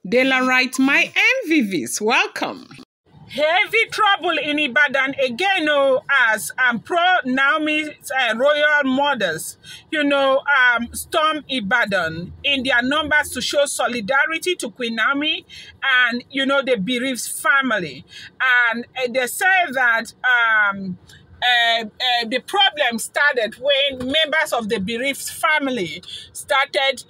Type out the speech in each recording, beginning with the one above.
Dela writes, my MVVs, welcome. Heavy trouble in Ibadan again, as pro Naomi's royal mothers, storm Ibadan in their numbers to show solidarity to Queen Naomi and, the bereaved family. And they say that the problem started when members of the bereaved family started,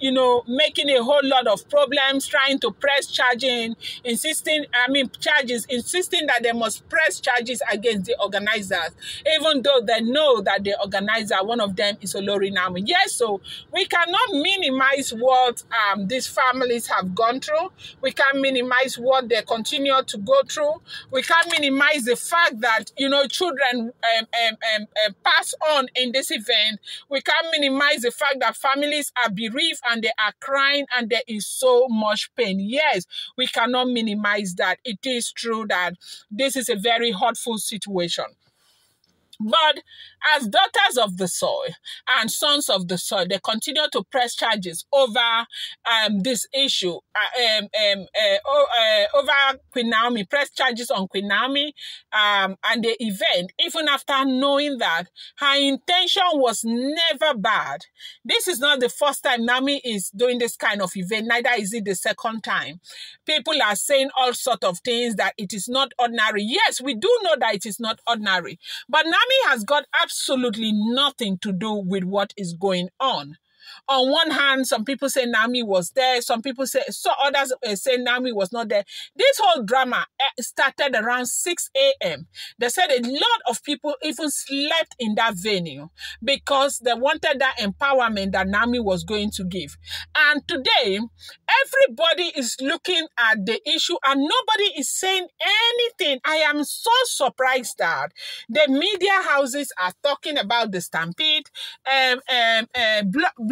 making a whole lot of problems, trying to press charges, insisting that they must press charges against the organizers, even though they know that the organizer, one of them is Olori Naomi. Yes, so we cannot minimize what these families have gone through. We can't minimize what they continue to go through. We can't minimize the fact that, children pass on in this event. We can't minimize the fact that families are bereaved and they are crying and there is so much pain. Yes, we cannot minimize that. It is true that this is a very hurtful situation. But as daughters of the soil and sons of the soil, they continue to press charges over this issue, over Queen Naomi, press charges on Queen Naomi and the event, even after knowing that her intention was never bad. This is not the first time Naomi is doing this kind of event, neither is it the second time. People are saying all sorts of things, that it is not ordinary. Yes, we do know that it is not ordinary, but Naomi has got absolutely nothing to do with what is going on. On one hand, some people say Naomi was there. Some people say, others say Naomi was not there. This whole drama started around 6 a.m. They said a lot of people even slept in that venue because they wanted that empowerment that Naomi was going to give. And today, everybody is looking at the issue and nobody is saying anything. I am so surprised that the media houses are talking about the stampede,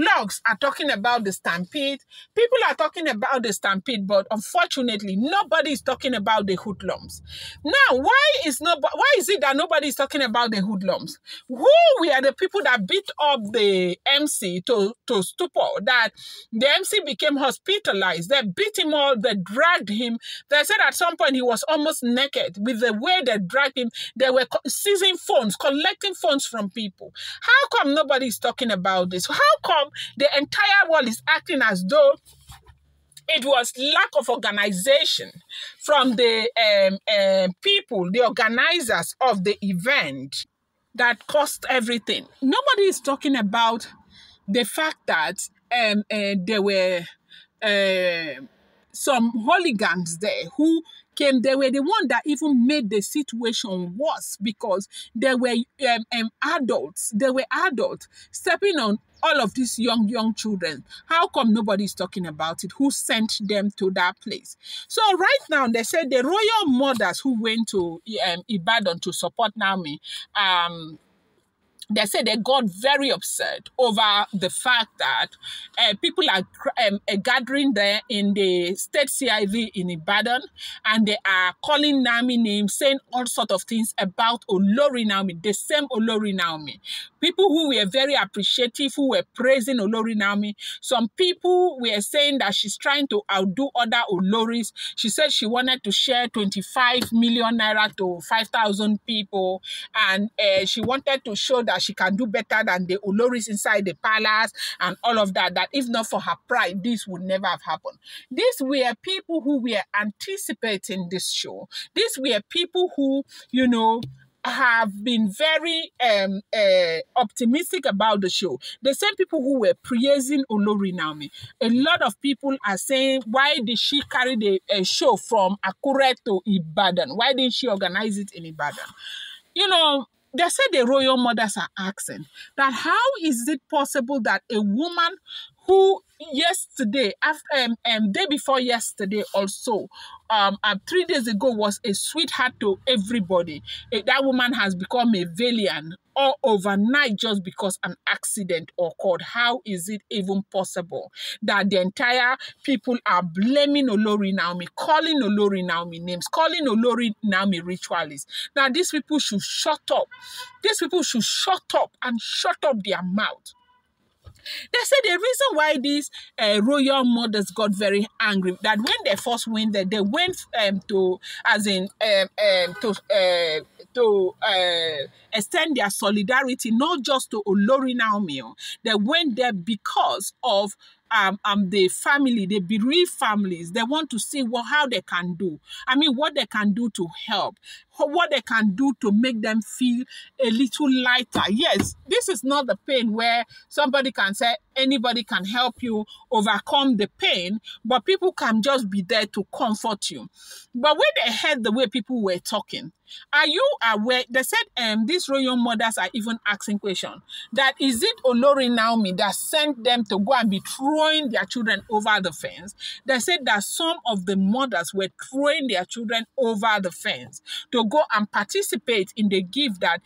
blogs are talking about the stampede. People are talking about the stampede, but unfortunately, nobody is talking about the hoodlums. Now, why is it that nobody is talking about the hoodlums? Who were the people that beat up the MC to stupor, that the MC became hospitalized? They beat him all, they dragged him. They said at some point he was almost naked. With the way they dragged him, they were seizing phones, collecting phones from people. How come nobody is talking about this? How come the entire world is acting as though it was lack of organization from the people, the organizers of the event, that caused everything? Nobody is talking about the fact that there were some hooligans there who came. They were the one that even made the situation worse because they were adults. They were adults stepping on all of these young children. How come nobody is talking about it? Who sent them to that place? So right now, they said the royal mothers who went to Ibadan to support Naomi, they said they got very upset over the fact that people are gathering there in the state CIV in Ibadan, and they are calling Naomi names, saying all sorts of things about Olori Naomi, the same Olori Naomi. People who were very appreciative, who were praising Olori Naomi. Some people were saying that she's trying to outdo other Oloris. She said she wanted to share 25 million naira to 5,000 people, and she wanted to show that she can do better than the Oloris inside the palace and all of that, that if not for her pride, this would never have happened. These were people who were anticipating this show. These were people who, have been very optimistic about the show. The same people who were praising Olori Naomi. A lot of people are saying, why did she carry the show from Akure to Ibadan? Why didn't she organize it in Ibadan? They said the royal mothers are asking that how is it possible that a woman who yesterday, after day before yesterday also, 3 days ago was a sweetheart to everybody, that woman has become a villain all overnight just because an accident occurred? How is it even possible that the entire people are blaming Olori Naomi, calling Olori Naomi names, calling Olori Naomi ritualists? Now these people should shut up. These people should shut up and shut up their mouth. They say the reason why these royal mothers got very angry, that when they first went there, they went to, as in, to extend their solidarity, not just to Olori Naomi. They went there because of the family, the bereaved families. They want to see how they can do. I mean, what they can do to help, what they can do to make them feel a little lighter. Yes, this is not the pain where somebody can say anybody can help you overcome the pain, but people can just be there to comfort you. But when they heard the way people were talking, are you aware? They said these royal mothers are even asking questions. That is it Olori Naomi that sent them to go and be throwing their children over the fence? They said that some of the mothers were throwing their children over the fence to go and participate in the gift that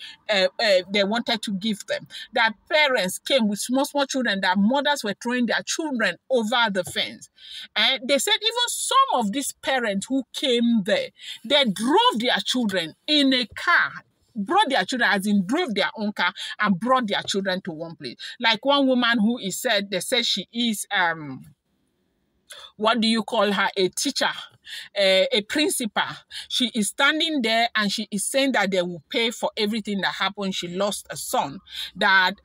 they wanted to give them. That parents came with small children, that mothers were throwing their children over the fence. And they said even some of these parents who came there, they drove their children in a car, brought their children, as in drove their own car and brought their children to one place. Like one woman who is said, they said she is what do you call her, a teacher, a principal. She is standing there and she is saying that they will pay for everything that happened. She lost a son, that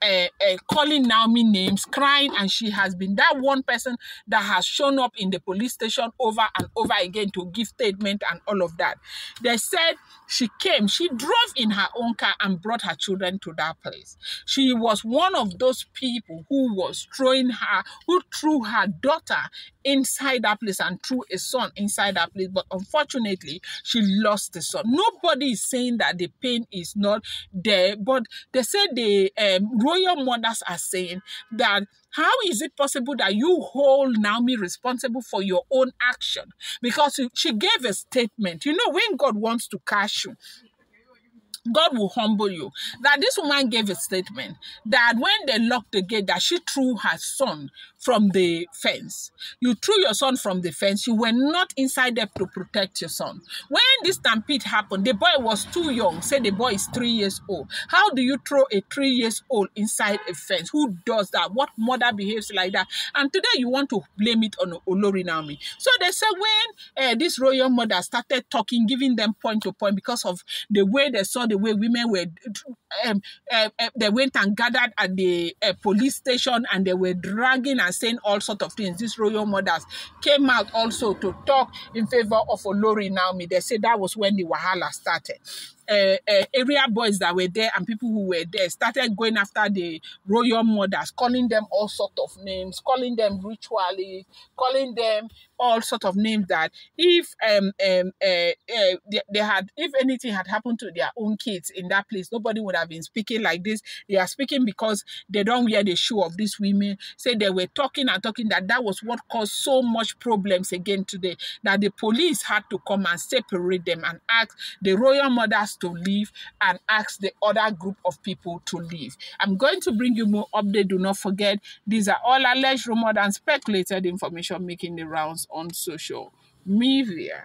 calling Naomi names, crying, and she has been that one person that has shown up in the police station over and over again to give statement and all of that. They said she came, she drove in her own car and brought her children to that place. She was one of those people who was throwing her, who threw her daughter inside that place and threw a son inside that place, but unfortunately she lost the son. Nobody is saying that the pain is not there, but they said the royal mothers are saying that how is it possible that you hold Naomi responsible for your own action? Because she gave a statement. You know, when God wants to catch you, God will humble you. That this woman gave a statement that when they locked the gate, that she threw her son from the fence. You threw your son from the fence. You were not inside there to protect your son. When this stampede happened, the boy was too young. Say the boy is 3 years old. How do you throw a 3 years old inside a fence? Who does that? What mother behaves like that? And today you want to blame it on Olori Naomi. So they said when this royal mother started talking, giving them point to point because of the way they saw the way women were, they went and gathered at the police station and they were dragging and saying all sorts of things. These royal mothers came out also to talk in favor of Olori Naomi. They said that was when the wahala started. Area boys that were there and people who were there started going after the royal mothers, calling them all sorts of names, calling them ritually, calling them all sorts of names that if they had, if anything had happened to their own kids in that place, nobody would have been speaking like this. They are speaking because they don't wear the shoe of these women. Say they were talking and talking that was what caused so much problems again today, that the police had to come and separate them and ask the royal mothers to leave and ask the other group of people to leave. I'm going to bring you more update. Do not forget, these are all alleged, rumored, and speculated information making the rounds on social media.